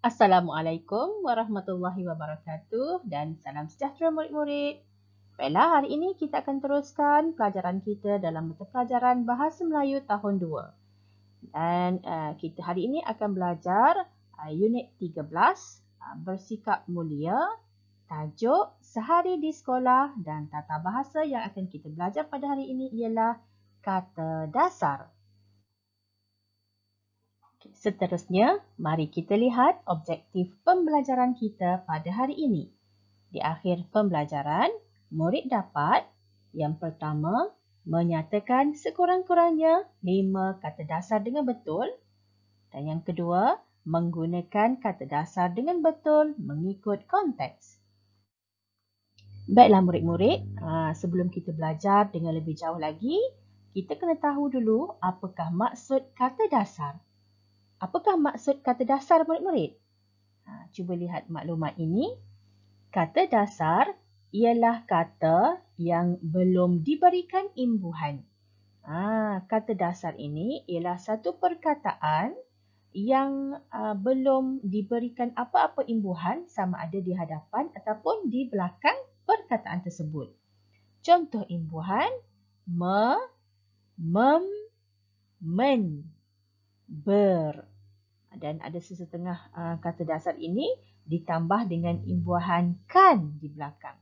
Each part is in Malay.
Assalamualaikum warahmatullahi wabarakatuh dan salam sejahtera murid-murid. Baiklah, hari ini kita akan teruskan pelajaran kita dalam mata pelajaran Bahasa Melayu tahun 2. Dan kita hari ini akan belajar unit 13, bersikap mulia, tajuk sehari di sekolah dan tata bahasa yang akan kita belajar pada hari ini ialah kata dasar. Seterusnya, mari kita lihat objektif pembelajaran kita pada hari ini. Di akhir pembelajaran, murid dapat yang pertama, menyatakan sekurang-kurangnya 5 kata dasar dengan betul. Dan yang kedua, menggunakan kata dasar dengan betul mengikut konteks. Baiklah murid-murid, sebelum kita belajar dengan lebih jauh lagi, kita kena tahu dulu apakah maksud kata dasar. Apakah maksud kata dasar murid-murid? Cuba lihat maklumat ini. Kata dasar ialah kata yang belum diberikan imbuhan. Kata dasar ini ialah satu perkataan yang belum diberikan apa-apa imbuhan sama ada di hadapan ataupun di belakang perkataan tersebut. Contoh imbuhan, mem, men, ber. Dan ada sesetengah kata dasar ini ditambah dengan imbuhan kan di belakang.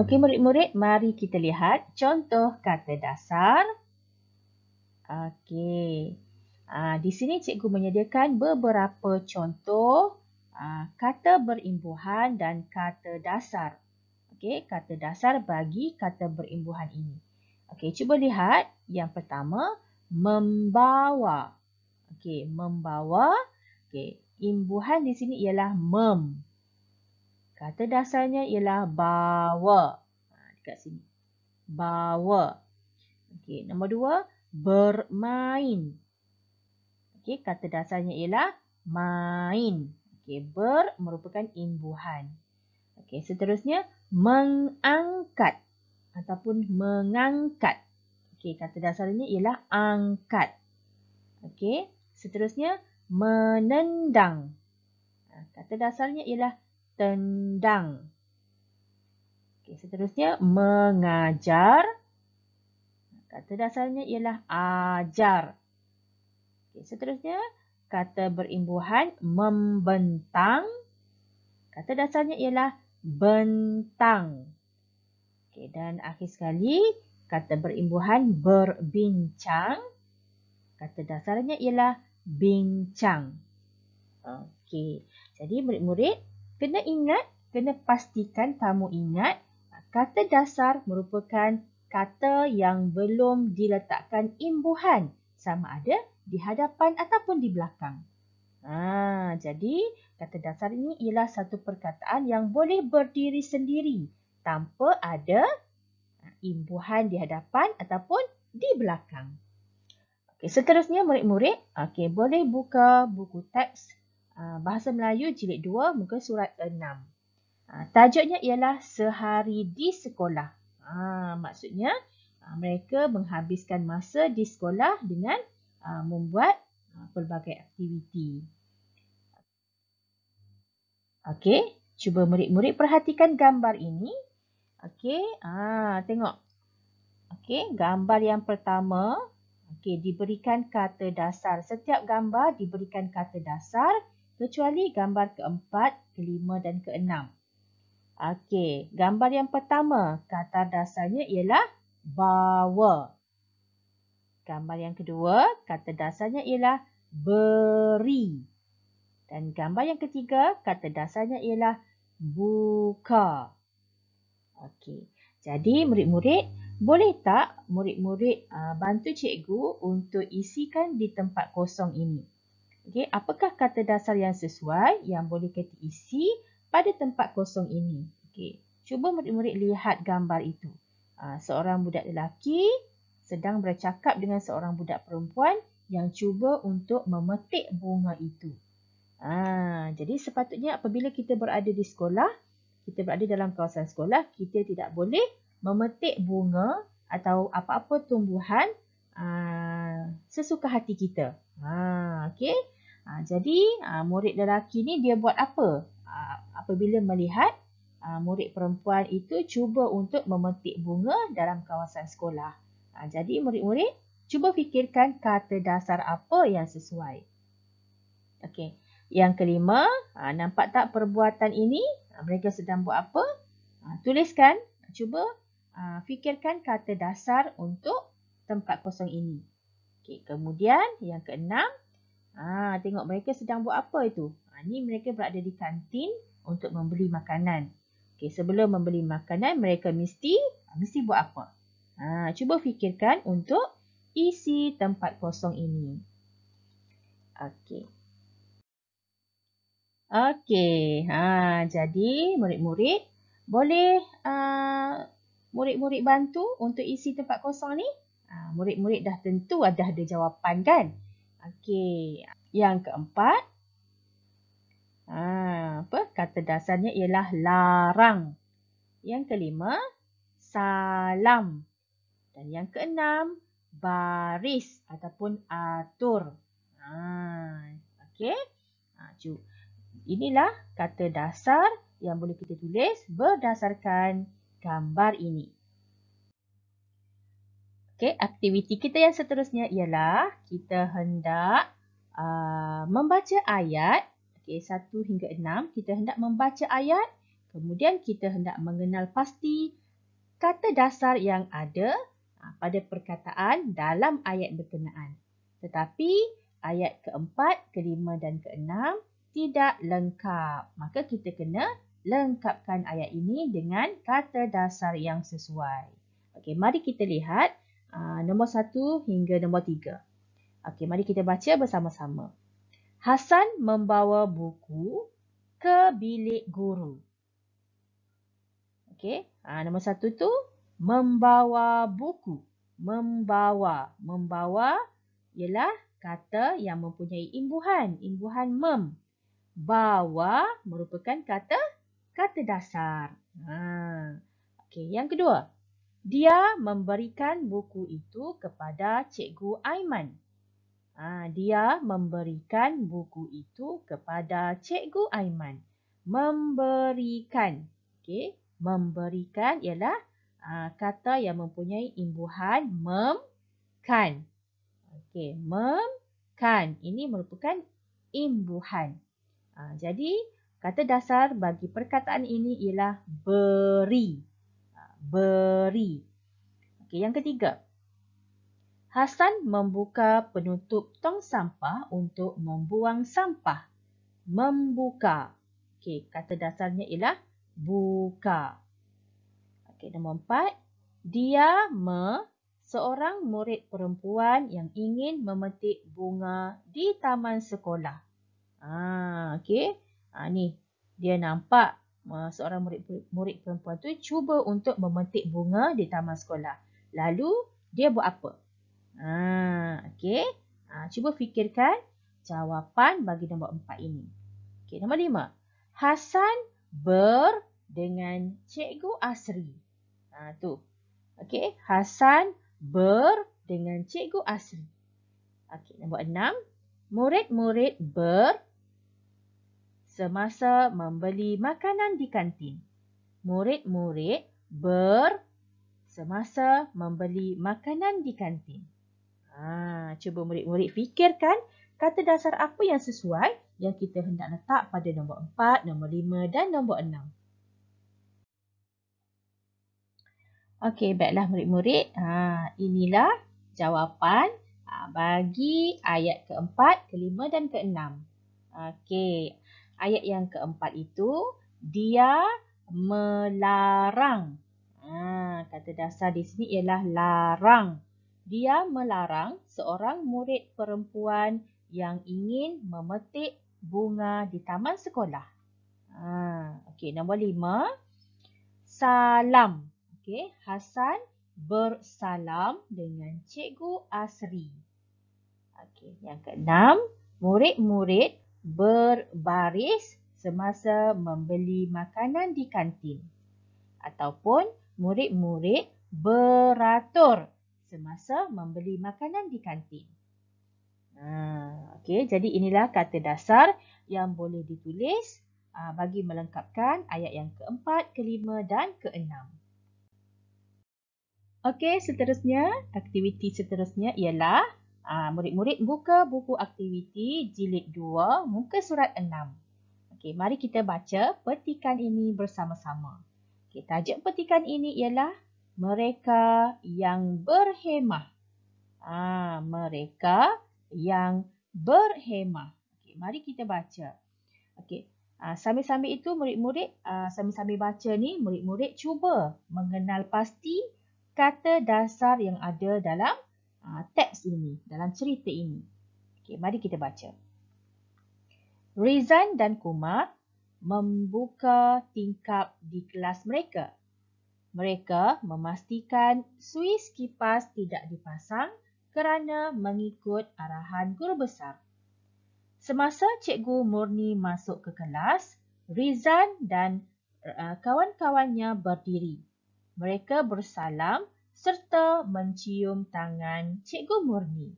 Okey murid-murid, mari kita lihat contoh kata dasar. Okey. Di sini cikgu menyediakan beberapa contoh kata berimbuhan dan kata dasar. Okey, kata dasar bagi kata berimbuhan ini. Okey, cuba lihat yang pertama, membawa. Okey, membawa. Okey, imbuhan di sini ialah mem. Kata dasarnya ialah bawa. Dekat sini. Bawa. Okey, nombor 2, bermain. Okey, kata dasarnya ialah main. Okey, ber merupakan imbuhan. Okey, seterusnya mengangkat ataupun mengangkat. Okey, kata dasarnya ialah angkat. Okey, seterusnya menendang. Kata dasarnya ialah tendang. Okey, seterusnya mengajar. Kata dasarnya ialah ajar. Okey, seterusnya kata berimbuhan membentang. Kata dasarnya ialah bentang. Okey, dan akhir sekali kata berimbuhan berbincang. Kata dasarnya ialah bincang. Okey, jadi murid-murid kena ingat, kena pastikan kamu ingat kata dasar merupakan kata yang belum diletakkan imbuhan sama ada di hadapan ataupun di belakang. Jadi kata dasar ini ialah satu perkataan yang boleh berdiri sendiri tanpa ada imbuhan di hadapan ataupun di belakang. Okey, seterusnya murid-murid, boleh buka buku teks Bahasa Melayu jilid 2 muka surat 6. Tajuknya ialah Sehari di Sekolah. Maksudnya mereka menghabiskan masa di sekolah dengan membuat pelbagai aktiviti. Okey, cuba murid-murid perhatikan gambar ini. Okey, tengok. Okey, gambar yang pertama, diberikan kata dasar. Setiap gambar diberikan kata dasar kecuali gambar keempat, kelima dan keenam. Okey, gambar yang pertama, kata dasarnya ialah bawa. Gambar yang kedua, kata dasarnya ialah beri. Dan gambar yang ketiga, kata dasarnya ialah buka. Okey, jadi murid-murid, boleh tak murid-murid bantu cikgu untuk isikan di tempat kosong ini? Okey, apakah kata dasar yang sesuai yang boleh kita isi pada tempat kosong ini? Okey, cuba murid-murid lihat gambar itu. Seorang budak lelaki sedang bercakap dengan seorang budak perempuan yang cuba untuk memetik bunga itu. Jadi sepatutnya apabila kita berada di sekolah, kita berada dalam kawasan sekolah, kita tidak boleh memetik bunga atau apa-apa tumbuhan sesuka hati kita. Okey. Jadi murid lelaki ni dia buat apa? Apabila melihat murid perempuan itu cuba untuk memetik bunga dalam kawasan sekolah. Jadi murid-murid cuba fikirkan kata dasar apa yang sesuai. Okey. Yang kelima, nampak tak perbuatan ini? Mereka sedang buat apa? Tuliskan, cuba fikirkan kata dasar untuk tempat kosong ini. Okey, kemudian yang keenam, tengok mereka sedang buat apa itu? Ni mereka berada di kantin untuk membeli makanan. Okey, sebelum membeli makanan, mereka mesti buat apa? Cuba fikirkan untuk isi tempat kosong ini. Okey. Okey, jadi murid-murid boleh murid-murid bantu untuk isi tempat kosong ni? Murid-murid dah tentu dah ada jawapan kan? Okey, yang keempat, kata dasarnya ialah larang. Yang kelima, salam. Dan yang keenam, baris ataupun atur. Okey. Inilah kata dasar yang boleh kita tulis berdasarkan gambar ini. Okey, aktiviti kita yang seterusnya ialah kita hendak membaca ayat. Okey, 1 hingga 6 kita hendak membaca ayat. Kemudian kita hendak mengenal pasti kata dasar yang ada pada perkataan dalam ayat berkenaan. Tetapi ayat keempat, kelima dan keenam tidak lengkap. Maka kita kena lengkapkan ayat ini dengan kata dasar yang sesuai. Okey, mari kita lihat nombor 1 hingga nombor 3. Okey, mari kita baca bersama-sama. Hasan membawa buku ke bilik guru. Okey, nombor 1 tu membawa buku. Membawa ialah kata yang mempunyai imbuhan. Imbuhan mem. Bawa merupakan kata dasar. Okey, yang kedua. Dia memberikan buku itu kepada Cikgu Aiman. Dia memberikan buku itu kepada Cikgu Aiman. Memberikan. Okey, memberikan ialah kata yang mempunyai imbuhan mem, kan. Okey, mem, kan. Ini merupakan imbuhan. Jadi, kata dasar bagi perkataan ini ialah beri. Beri. Okey, yang ketiga. Hasan membuka penutup tong sampah untuk membuang sampah. Membuka. Okey, kata dasarnya ialah buka. Okey, nombor 4. Dia seorang murid perempuan yang ingin memetik bunga di taman sekolah. Okey. Ni dia nampak seorang murid perempuan tu cuba untuk memetik bunga di taman sekolah. Lalu dia buat apa? Okey. Cuba fikirkan jawapan bagi nombor 4 ini. Okey, nombor 5. Hasan dengan Cikgu Asri. Tu. Okey, Hasan dengan Cikgu Asri. Okey, nombor 6. Murid-murid semasa membeli makanan di kantin. Murid-murid semasa membeli makanan di kantin. Cuba murid-murid fikirkan kata dasar apa yang sesuai yang kita hendak letak pada nombor 4, nombor 5 dan nombor 6. Okey, baiklah murid-murid. Inilah jawapan bagi ayat keempat, kelima dan keenam. Okey, ayat yang keempat itu, dia melarang. Kata dasar di sini ialah larang. Dia melarang seorang murid perempuan yang ingin memetik bunga di taman sekolah. Okey, nombor 5. Salam. Okey, Hasan bersalam dengan Cikgu Asri. Okey, yang keenam, murid-murid berbaris semasa membeli makanan di kantin. Ataupun murid-murid beratur semasa membeli makanan di kantin. Okey, jadi inilah kata dasar yang boleh ditulis bagi melengkapkan ayat yang keempat, kelima dan keenam. Okey, seterusnya, aktiviti seterusnya ialah murid-murid buka buku aktiviti jilid 2, muka surat 6. Okey, mari kita baca petikan ini bersama-sama. Okey, tajuk petikan ini ialah mereka yang berhemah. Mereka yang berhemah. Okey, mari kita baca. Okey, sambil-sambil itu murid-murid sambil-sambil baca ni murid-murid cuba mengenal pasti kata dasar yang ada dalam teks ini, dalam cerita ini. Okey, mari kita baca. Rizan dan Kumar membuka tingkap di kelas mereka. Mereka memastikan suis kipas tidak dipasang kerana mengikut arahan guru besar. Semasa Cikgu Murni masuk ke kelas, Rizan dan kawan-kawannya berdiri. Mereka bersalam serta mencium tangan Cikgu Murni.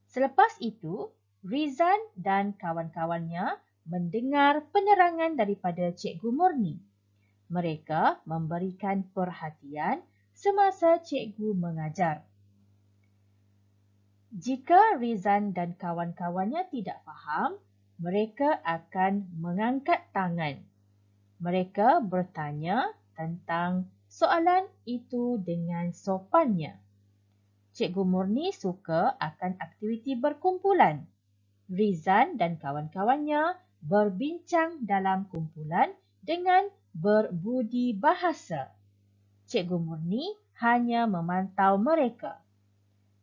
Selepas itu, Rizan dan kawan-kawannya mendengar penerangan daripada Cikgu Murni. Mereka memberikan perhatian semasa cikgu mengajar. Jika Rizan dan kawan-kawannya tidak faham, mereka akan mengangkat tangan. Mereka bertanya tentang soalan itu dengan sopannya. Cikgu Murni suka akan aktiviti berkumpulan. Rizan dan kawan-kawannya berbincang dalam kumpulan dengan berbudi bahasa. Cikgu Murni hanya memantau mereka.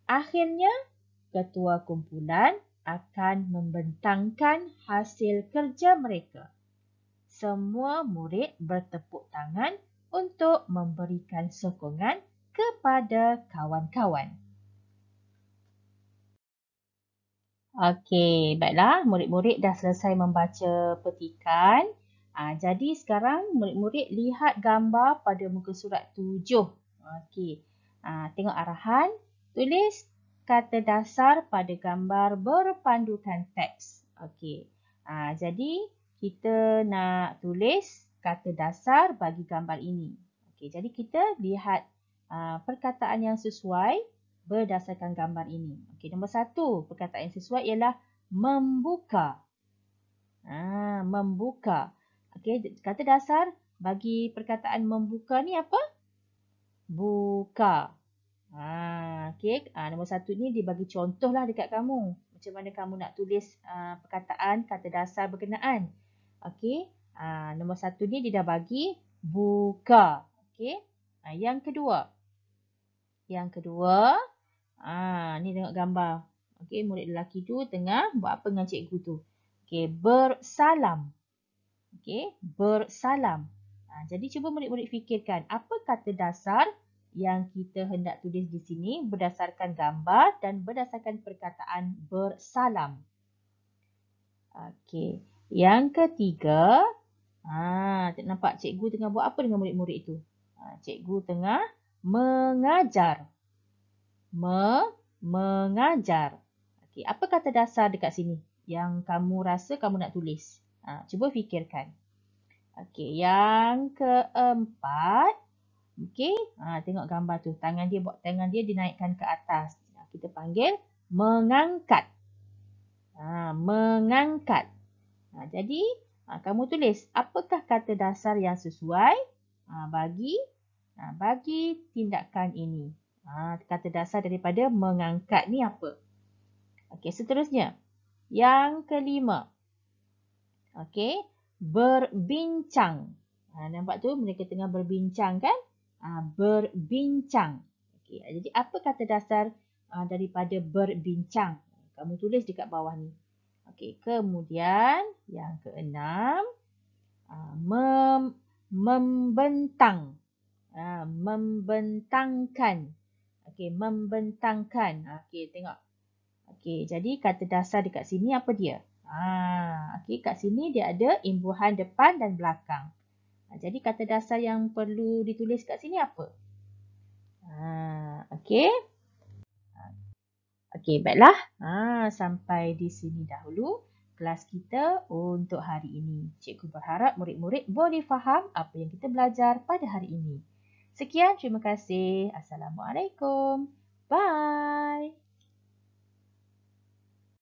Akhirnya, ketua kumpulan akan membentangkan hasil kerja mereka. Semua murid bertepuk tangan untuk memberikan sokongan kepada kawan-kawan. Okey, baiklah, murid-murid dah selesai membaca petikan. Jadi sekarang murid-murid lihat gambar pada muka surat 7. Okey. Tengok arahan, tulis kata dasar pada gambar berpandukan teks. Okey. Jadi kita nak tulis kata dasar bagi gambar ini. Okey, jadi kita lihat perkataan yang sesuai berdasarkan gambar ini. Okey, nombor 1, perkataan yang sesuai ialah membuka. Membuka. Okey, kata dasar bagi perkataan membuka ni apa? Buka. Okey, nombor 1 ni dia bagi contohlah dekat kamu. Macam mana kamu nak tulis perkataan kata dasar berkenaan. Okey, nombor 1 ni dia dah bagi buka. Okey, yang kedua. Ni tengok gambar. Okey, murid lelaki tu tengah buat apa dengan cikgu tu? Okey, bersalam. Okey, bersalam. Jadi cuba murid-murid fikirkan apa kata dasar yang kita hendak tulis di sini berdasarkan gambar dan berdasarkan perkataan bersalam. Okey, yang ketiga, nampak cikgu tengah buat apa dengan murid-murid itu? Cikgu tengah mengajar. Mengajar. Okey, apa kata dasar dekat sini yang kamu rasa kamu nak tulis? Cuba fikirkan. Okey, yang keempat. Okey, tengok gambar tu. Tangan dia dinaikkan ke atas. Kita panggil mengangkat. Mengangkat. Jadi, kamu tulis apakah kata dasar yang sesuai bagi tindakan ini. Kata dasar daripada mengangkat ni apa? Okey, seterusnya. Yang kelima. Okey, berbincang. Nampak tu mereka tengah berbincang kan? Berbincang. Okey, jadi apa kata dasar daripada berbincang? Kamu tulis dekat bawah ni. Okey, kemudian yang keenam, membentang. Membentangkan. Okey, membentangkan. Okey, tengok. Okey, jadi kata dasar dekat sini apa dia? Okey, kat sini dia ada imbuhan depan dan belakang. Jadi kata dasar yang perlu ditulis kat sini apa? Okey. Okey, baiklah. Sampai di sini dahulu kelas kita untuk hari ini. Cikgu berharap murid-murid boleh faham apa yang kita belajar pada hari ini. Sekian, terima kasih. Assalamualaikum. Bye.